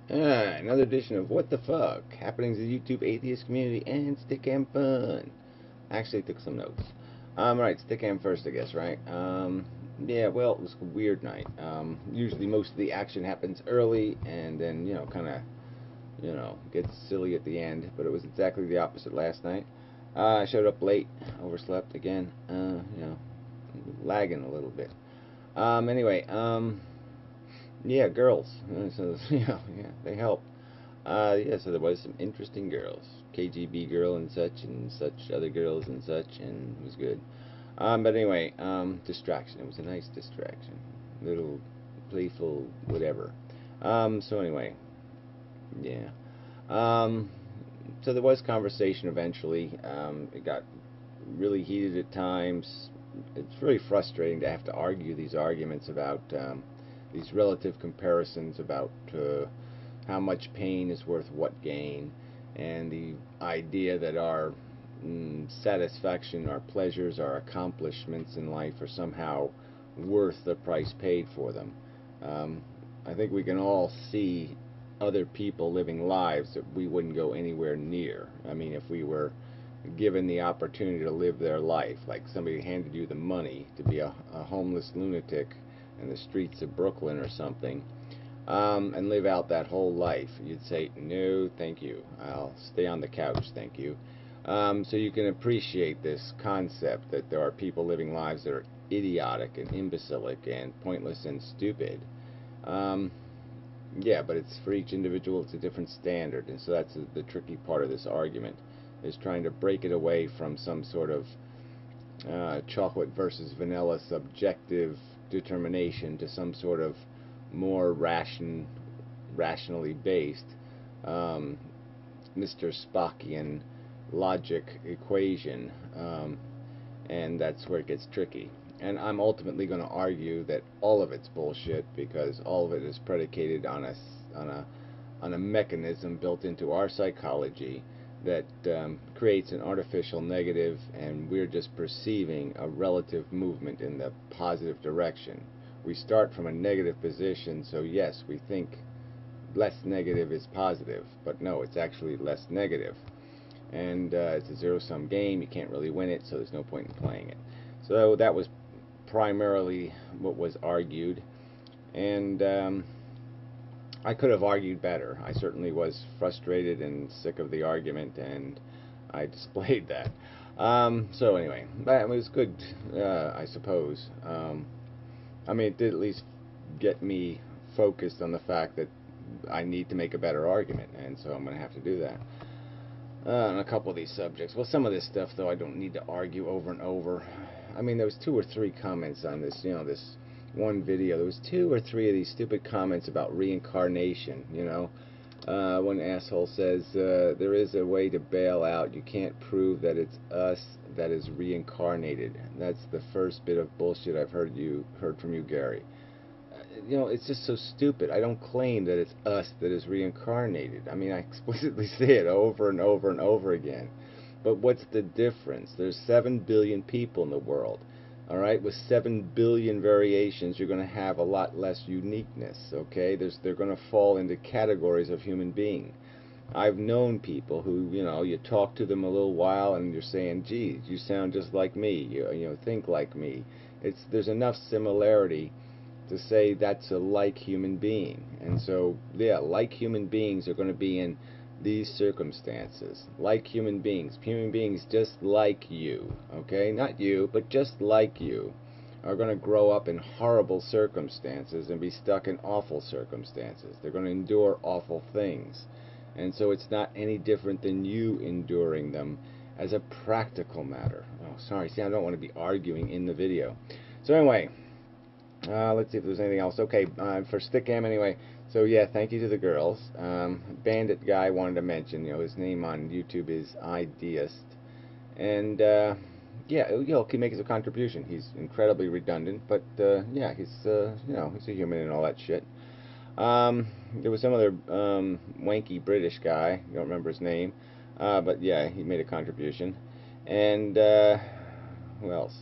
Another edition of What the Fuck? Happenings in the YouTube atheist community and Stickam fun. Actually, took some notes. Right, Stickam first, I guess, right? Yeah, well, it was a weird night. Usually most of the action happens early and then, kind of, gets silly at the end, but it was exactly the opposite last night. I showed up late, overslept again, lagging a little bit. Anyway, yeah, girls. So, yeah, they help. Yeah, so there was some interesting girls. KGB girl and such other girls and such, and it was good. But anyway, distraction. It was a nice distraction. Little playful whatever. So anyway, yeah. Um, so there was conversation eventually. It got really heated at times. It's really frustrating to have to argue these arguments about these relative comparisons about how much pain is worth what gain, and the idea that our satisfaction, our pleasures, our accomplishments in life are somehow worth the price paid for them. Um, I think we can all see other people living lives that we wouldn't go anywhere near. I mean, if we were given the opportunity to live their life, like somebody handed you the money to be a homeless lunatic in the streets of Brooklyn or something, and live out that whole life, you'd say, no, thank you. I'll stay on the couch, thank you. So you can appreciate this concept that there are people living lives that are idiotic and imbecilic and pointless and stupid. Um, yeah, but it's for each individual, it's a different standard, and so that's the tricky part of this argument, is trying to break it away from some sort of chocolate versus vanilla subjective determination to some sort of more rationally based um, Mr. Spockian logic equation, and that's where it gets tricky. And I'm ultimately going to argue that all of it's bullshit because all of it is predicated on on a on a mechanism built into our psychology that creates an artificial negative, and we're just perceiving a relative movement in the positive direction. We start from a negative position, so yes, we think less negative is positive, but no, it's actually less negative. And it's a zero-sum game. You can't really win it, so there's no point in playing it. So that was primarily what was argued, and I could have argued better. I certainly was frustrated and sick of the argument, and I displayed that. So anyway, that was good, I suppose. I mean, it did at least get me focused on the fact that I need to make a better argument, and so I'm going to have to do that. On a couple of these subjects. Well, some of this stuff, though, I don't need to argue over and over. I mean, there was 2 or 3 comments on this, this one video. There was 2 or 3 of these stupid comments about reincarnation, one asshole says, there is a way to bail out. You can't prove that it's us that is reincarnated. That's the first bit of bullshit I've heard from you, Gary. It's just so stupid. I don't claim that it's us that is reincarnated. I mean, I explicitly say it over and over and over again. But what's the difference? There's 7 billion people in the world. All right, with 7 billion variations, you're going to have a lot less uniqueness, okay? They're going to fall into categories of human being. I've known people who, you talk to them a little while and you're saying, geez, you sound just like me, think like me. There's enough similarity to say that's a like human being. And so, yeah, like human beings are going to be in these circumstances. Like human beings just like you, okay? Not you, but just like you, are going to grow up in horrible circumstances and be stuck in awful circumstances. They're going to endure awful things. And so it's not any different than you enduring them as a practical matter. Oh, sorry, see, I don't want to be arguing in the video. So anyway, let's see if there's anything else. Okay, for Stickam anyway. So yeah, thank you to the girls. Bandit guy wanted to mention, his name on YouTube is Ideist, and yeah, he makes a contribution. He's incredibly redundant, but yeah, he's a human and all that shit. There was some other wanky British guy. I don't remember his name, but yeah, he made a contribution. And who else?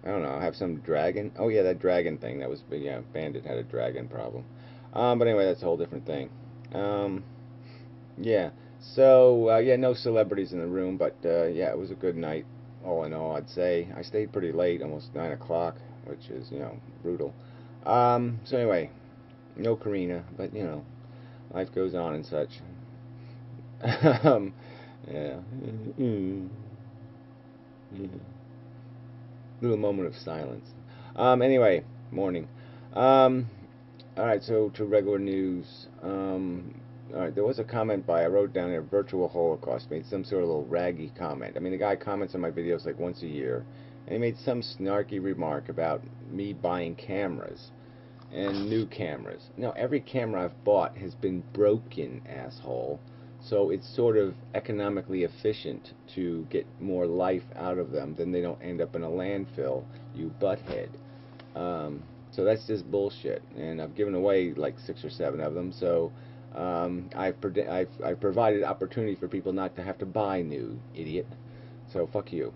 I don't know. I have some dragon. Oh yeah, that dragon thing. That was, yeah, Bandit had a dragon problem. But anyway, that's a whole different thing. Yeah. So yeah, no celebrities in the room, but yeah, it was a good night. All in all, I'd say I stayed pretty late, almost 9 o'clock, which is brutal. So anyway, no Karina, but life goes on and such. Yeah. Little moment of silence. Anyway, morning. Um, all right, so to regular news. All right, there was a comment by, I wrote down there, Virtual Holocaust, made some sort of little raggy comment. I mean, the guy comments on my videos like once a year, and he made some snarky remark about me buying cameras and new cameras. Now, every camera I've bought has been broken, asshole. So it's sort of economically efficient to get more life out of them than they don't end up in a landfill, you butthead. So that's just bullshit, and I've given away like 6 or 7 of them. So I've provided opportunity for people not to have to buy new, idiot. So fuck you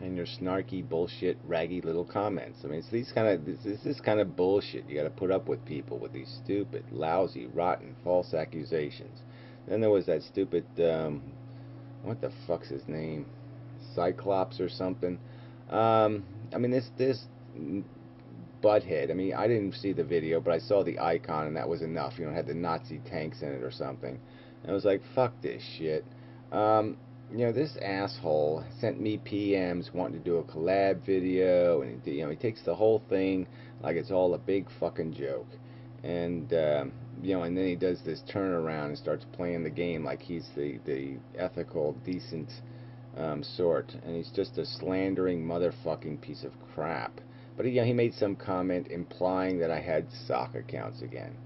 and your snarky bullshit, raggy little comments. I mean, it's this kind of bullshit you got to put up with people with these stupid, lousy, rotten, false accusations. Then there was that stupid, what the fuck's his name, Cyclops or something. I mean, this butthead. I mean, I didn't see the video, but I saw the icon, and that was enough. It had the Nazi tanks in it or something. And I was like, fuck this shit. This asshole sent me PMs wanting to do a collab video, and he takes the whole thing like it's all a big fucking joke. And and then he does this turnaround and starts playing the game like he's the ethical, decent sort, and he's just a slandering motherfucking piece of crap. But he made some comment implying that I had sock accounts again.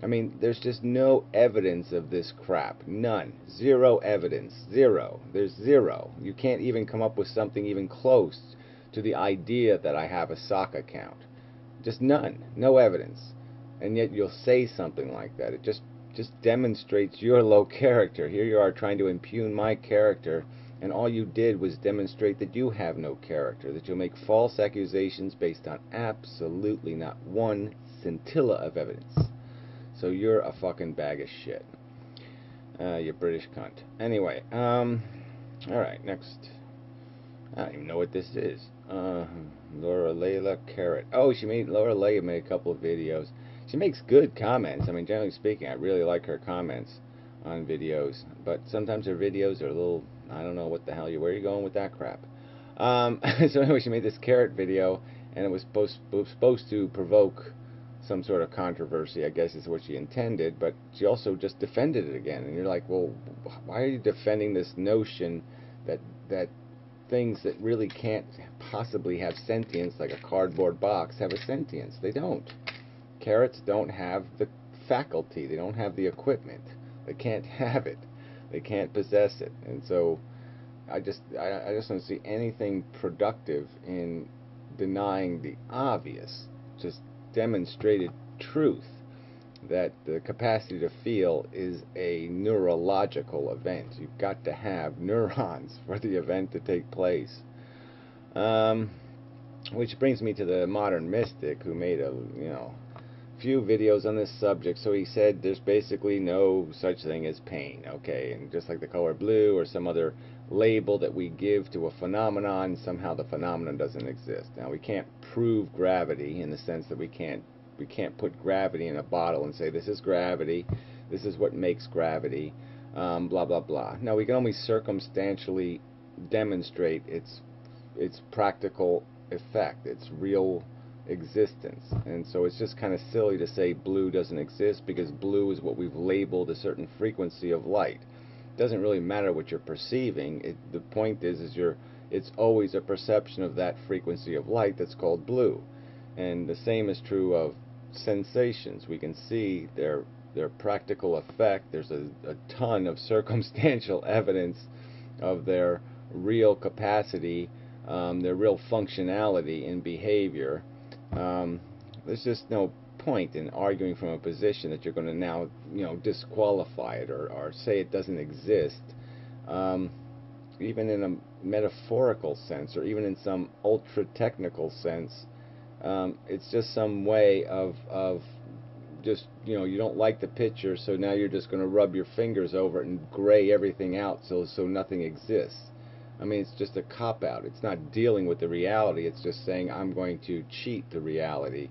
I mean, there's just no evidence of this crap. None. Zero evidence. Zero. There's zero. You can't even come up with something even close to the idea that I have a sock account. Just none. No evidence. And yet you'll say something like that. It just demonstrates your low character. Here you are trying to impugn my character, and all you did was demonstrate that you have no character, that you'll make false accusations based on absolutely not one scintilla of evidence. So you're a fucking bag of shit. You British cunt. Anyway, alright, next. I don't even know what this is. Laura Layla Carrot. Oh, Laura Layla made a couple of videos. She makes good comments. I mean, generally speaking, I really like her comments on videos. But sometimes her videos are a little, I don't know what the hell where are you going with that crap? So anyway, she made this carrot video, and it was supposed to provoke some sort of controversy, I guess is what she intended, but she also just defended it again. And you're like, well, why are you defending this notion that things that really can't possibly have sentience, like a cardboard box, have a sentience? They don't. Carrots don't have the faculty. They don't have the equipment. They can't have it. They can't possess it. And so I just don't see anything productive in denying the obvious, just demonstrated truth, that the capacity to feel is a neurological event. You've got to have neurons for the event to take place. Which brings me to the modern mystic, who made a few videos on this subject. So he said there's basically no such thing as pain, okay, and just like the color blue or some other label that we give to a phenomenon, somehow the phenomenon doesn't exist. Now, we can't prove gravity in the sense that we can't put gravity in a bottle and say this is gravity, this is what makes gravity, blah blah blah. Now, we can only circumstantially demonstrate its practical effect, its real existence. And so it's just kind of silly to say blue doesn't exist, because blue is what we've labeled a certain frequency of light. It doesn't really matter what you're perceiving. The point is it's always a perception of that frequency of light that's called blue. And the same is true of sensations. We can see their practical effect. There's a ton of circumstantial evidence of their real capacity, their real functionality in behavior. There's just no point in arguing from a position that you're going to now, disqualify it or say it doesn't exist, even in a metaphorical sense or even in some ultra technical sense. It's just some way of just, you know, you don't like the picture, so now you're just going to rub your fingers over it and gray everything out so nothing exists. I mean, it's just a cop-out. It's not dealing with the reality. It's just saying, I'm going to cheat the reality.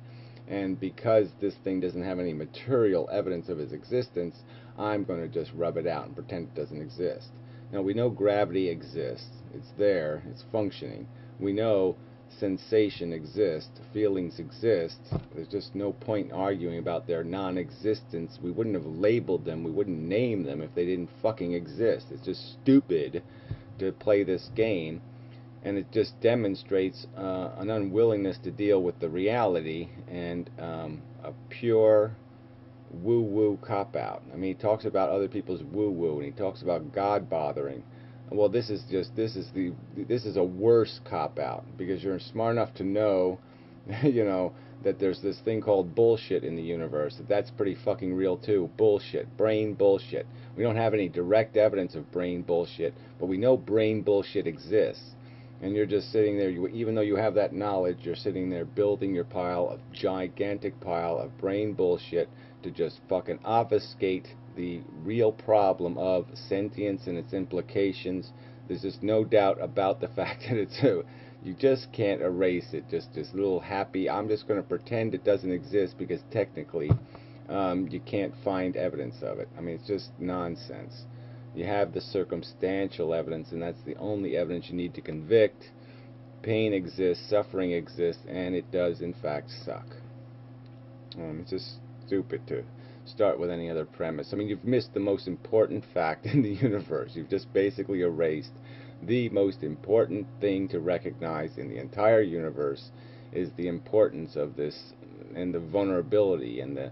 And because this thing doesn't have any material evidence of its existence, I'm going to just rub it out and pretend it doesn't exist. Now, we know gravity exists. It's there. It's functioning. We know sensation exists. Feelings exist. There's just no point in arguing about their non-existence. We wouldn't have labeled them. We wouldn't name them if they didn't fucking exist. It's just stupid to play this game, and it just demonstrates an unwillingness to deal with the reality and a pure woo-woo cop-out. I mean, he talks about other people's woo-woo, and he talks about God bothering. Well, this is a worse cop-out, because you're smart enough to know, you know, that there's this thing called bullshit in the universe. That's pretty fucking real too. Bullshit. Brain bullshit. We don't have any direct evidence of brain bullshit, but we know brain bullshit exists. And you're just sitting there, even though you have that knowledge, you're sitting there building your gigantic pile of brain bullshit to just fucking obfuscate the real problem of sentience and its implications. There's just no doubt about the fact that it's you just can't erase it. Just this little happy, I'm just going to pretend it doesn't exist, because technically you can't find evidence of it. I mean, it's just nonsense. You have the circumstantial evidence, and that's the only evidence you need to convict. Pain exists, suffering exists, and it does in fact suck. It's just stupid to start with any other premise. I mean, you've missed the most important fact in the universe. You've just basically erased the most important thing to recognize in the entire universe is the importance of this, and the vulnerability, and the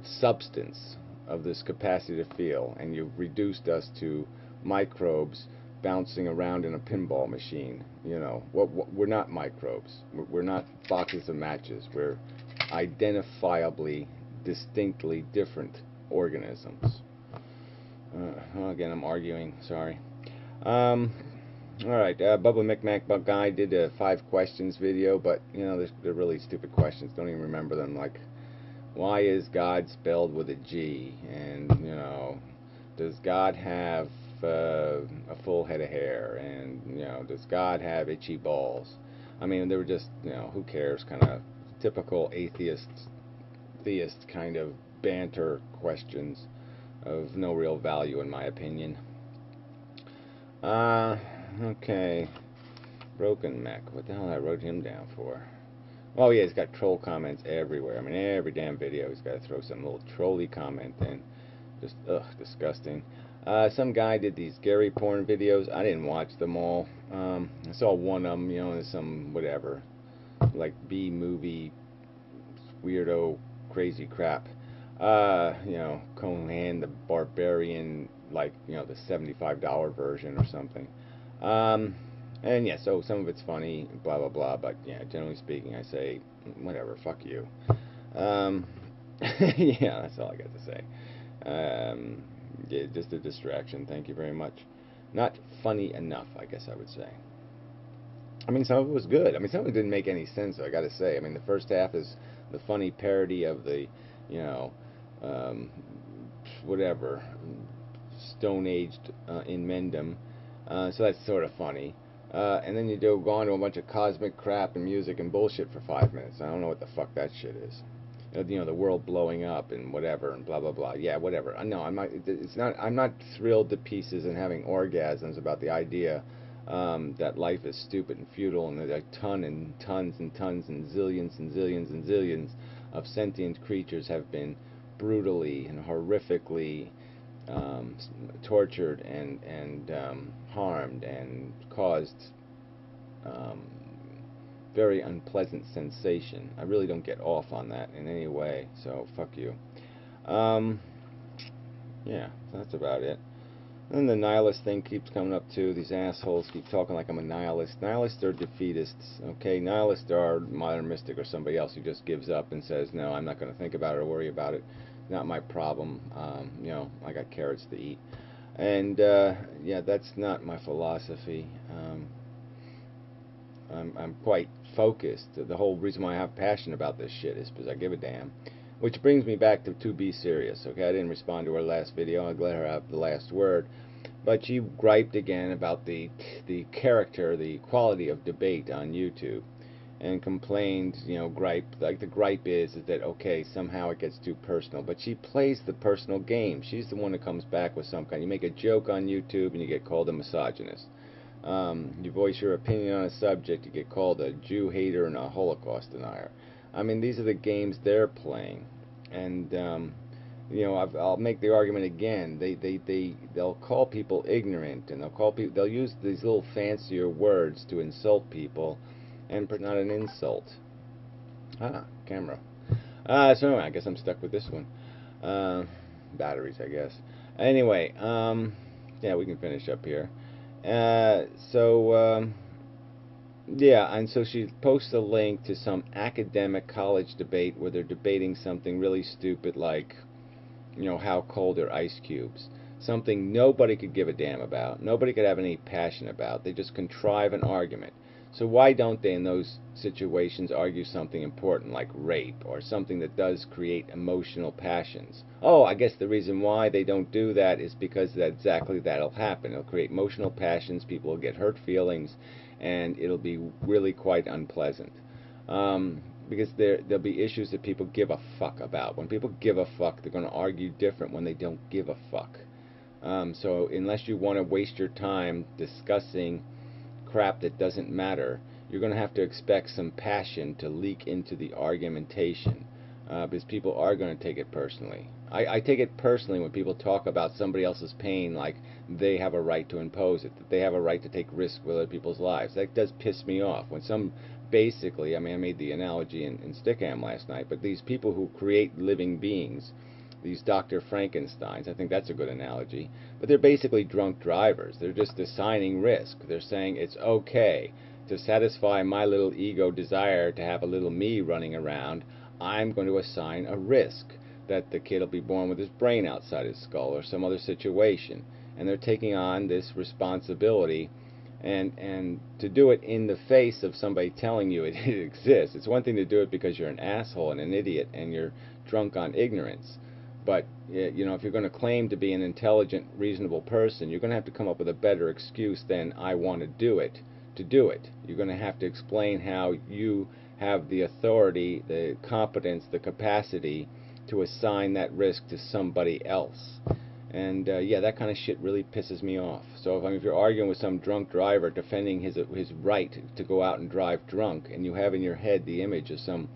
substance of this capacity to feel. And you've reduced us to microbes bouncing around in a pinball machine. You know, we're not microbes. We're not boxes of matches. We're identifiably, distinctly different organisms. Well, again, I'm arguing. Sorry. Alright, Bubba McMac Guy did a 5 questions video, but, you know, they're really stupid questions. Don't even remember them. Like, why is God spelled with a G? And, you know, does God have a full head of hair? And, you know, does God have itchy balls? I mean, they were just, you know, who cares, kind of typical theist kind of banter questions of no real value, in my opinion. Okay. Broken Mech. What the hell I wrote him down for? Oh yeah, he's got troll comments everywhere. I mean, every damn video he's got to throw some little trolly comment in. Just, ugh, disgusting. Some guy did these Gary porn videos. I didn't watch them all. I saw one of them, you know, in some, whatever, like B-movie, weirdo, crazy crap. You know, Conan the Barbarian, like, you know, the $75 version or something. And yeah, so some of it's funny, blah blah blah, but yeah, generally speaking, I say, whatever, fuck you. Yeah, that's all I got to say. Yeah, just a distraction. Thank you very much. Not funny enough, I guess I would say. I mean, some of it was good. I mean, some of it didn't make any sense, I got to say. I mean, the first half is the funny parody of the, you know, whatever, stone-aged inmendham. So that's sort of funny. And then you go on to a bunch of cosmic crap and music and bullshit for 5 minutes. I don't know what the fuck that shit is. You know, the world blowing up and whatever and blah blah blah. Yeah, whatever. No, I'm not. It's not. I'm not thrilled to pieces and having orgasms about the idea that life is stupid and futile, and there are tons and tons and tons and zillions and zillions and zillions of sentient creatures have been brutally and horrifically tortured and harmed and caused very unpleasant sensation. I really don't get off on that in any way, so fuck you. Yeah, so that's about it. And the nihilist thing keeps coming up too. These assholes keep talking like I'm a nihilist. Nihilists are defeatists, okay? Nihilists are modern mystic or somebody else who just gives up and says, no, I'm not going to think about it or worry about it. Not my problem. You know, I got carrots to eat. And yeah, that's not my philosophy. I'm quite focused. The whole reason why I have passion about this shit is because I give a damn. Which brings me back to be serious. Okay, I didn't respond to her last video. I'll let her have the last word. But she griped again about the character, the quality of debate on YouTube, and complained, you know, like the gripe is that, okay, somehow it gets too personal. But she plays the personal game. She's the one that comes back with some kind. You make a joke on YouTube and you get called a misogynist. You voice your opinion on a subject, you get called a Jew hater and a Holocaust denier. I mean, these are the games they're playing. And you know, I'll make the argument again. They'll call people ignorant, and they'll use these little fancier words to insult people, and not an insult. Camera. So anyway, I guess I'm stuck with this one. Batteries, I guess. Anyway, yeah, we can finish up here. Yeah, and so she posts a link to some academic college debate where they're debating something really stupid like, you know, how cold are ice cubes? Something nobody could give a damn about. Nobody could have any passion about. They just contrive an argument. So why don't they in those situations argue something important like rape or something that does create emotional passions? Oh, I guess the reason why they don't do that is because exactly that'll happen. It'll create emotional passions, people will get hurt feelings, and it'll be really quite unpleasant. Because there'll be issues that people give a fuck about. When people give a fuck, they're going to argue different when they don't give a fuck. So unless you want to waste your time discussing crap that doesn't matter, you're going to have to expect some passion to leak into the argumentation, because people are going to take it personally. I take it personally when people talk about somebody else's pain like they have a right to impose it, that they have a right to take risks with other people's lives. That does piss me off. When basically, I mean, I made the analogy in Stickam last night, but these people who create living beings, these Dr. Frankensteins, I think that's a good analogy, but they're basically drunk drivers. They're just assigning risk. They're saying it's okay to satisfy my little ego desire to have a little me running around. I'm going to assign a risk that the kid will be born with his brain outside his skull or some other situation. And they're taking on this responsibility, and to do it in the face of somebody telling you it exists. It's one thing to do it because you're an asshole and an idiot and you're drunk on ignorance. But, you know, if you're going to claim to be an intelligent, reasonable person, you're going to have to come up with a better excuse than I want to do it. You're going to have to explain how you have the authority, the competence, the capacity to assign that risk to somebody else. And yeah, that kind of shit really pisses me off. So if you're arguing with some drunk driver defending his right to go out and drive drunk, and you have in your head the image of some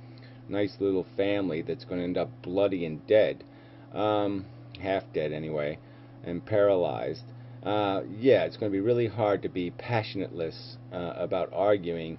nice little family that's going to end up bloody and dead, half dead anyway, and paralyzed, yeah, it's going to be really hard to be passionateless about arguing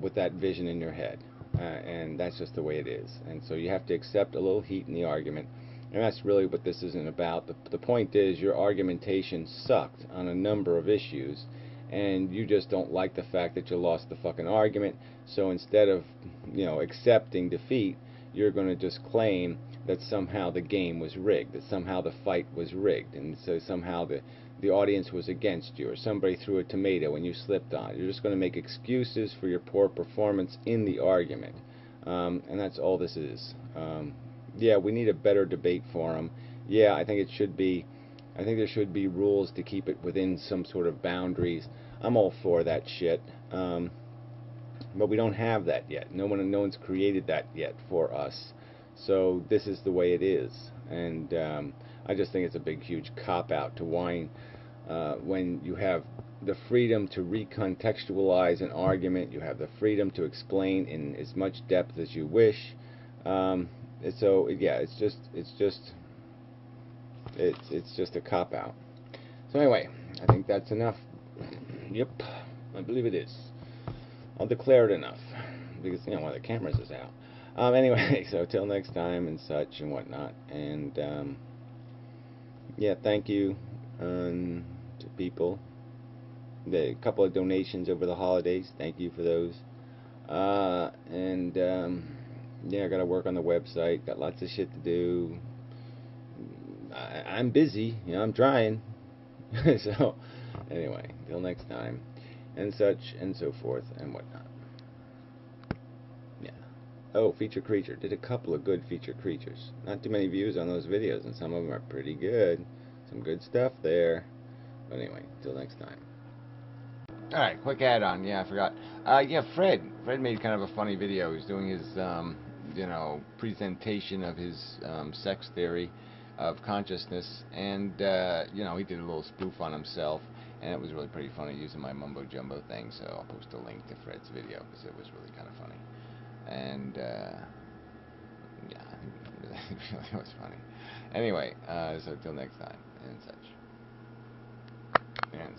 with that vision in your head. And that's just the way it is. And so you have to accept a little heat in the argument. And that's really what this isn't about. The point is your argumentation sucked on a number of issues, and you just don't like the fact that you lost the fucking argument. So instead of, you know, accepting defeat, you're going to just claim that somehow the game was rigged, that somehow the fight was rigged, and so somehow the audience was against you, or somebody threw a tomato and you slipped on it. You're just going to make excuses for your poor performance in the argument. And that's all this is. Yeah, we need a better debate forum. Yeah, I think there should be rules to keep it within some sort of boundaries. I'm all for that shit. But we don't have that yet. No one's created that yet for us. So this is the way it is. And I just think it's a big, huge cop-out to whine when you have the freedom to recontextualize an argument. You have the freedom to explain in as much depth as you wish. So yeah, it's just a cop-out. So anyway, I think that's enough. Yep, I believe it is. I'll declare it enough, because, you know, one of the cameras is out. Anyway, so till next time and such and whatnot. And yeah, thank you to people. A couple of donations over the holidays. Thank you for those. Yeah, I got to work on the website. Got lots of shit to do. I'm busy. You know, I'm trying. So, anyway, till next time. and such and so forth and whatnot. Yeah. Oh, feature creature. Did a couple of good feature creatures. Not too many views on those videos, and some of them are pretty good. Some good stuff there. But anyway, till next time. Alright, quick add-on. Yeah, I forgot. Yeah, Fred. Fred made kind of a funny video. He was doing his, presentation of his sex theory of consciousness, and, he did a little spoof on himself, and it was really pretty funny using my mumbo-jumbo thing, so I'll post a link to Fred's video, because it was really kind of funny. And, yeah, it really was funny. Anyway, so till next time, and such. And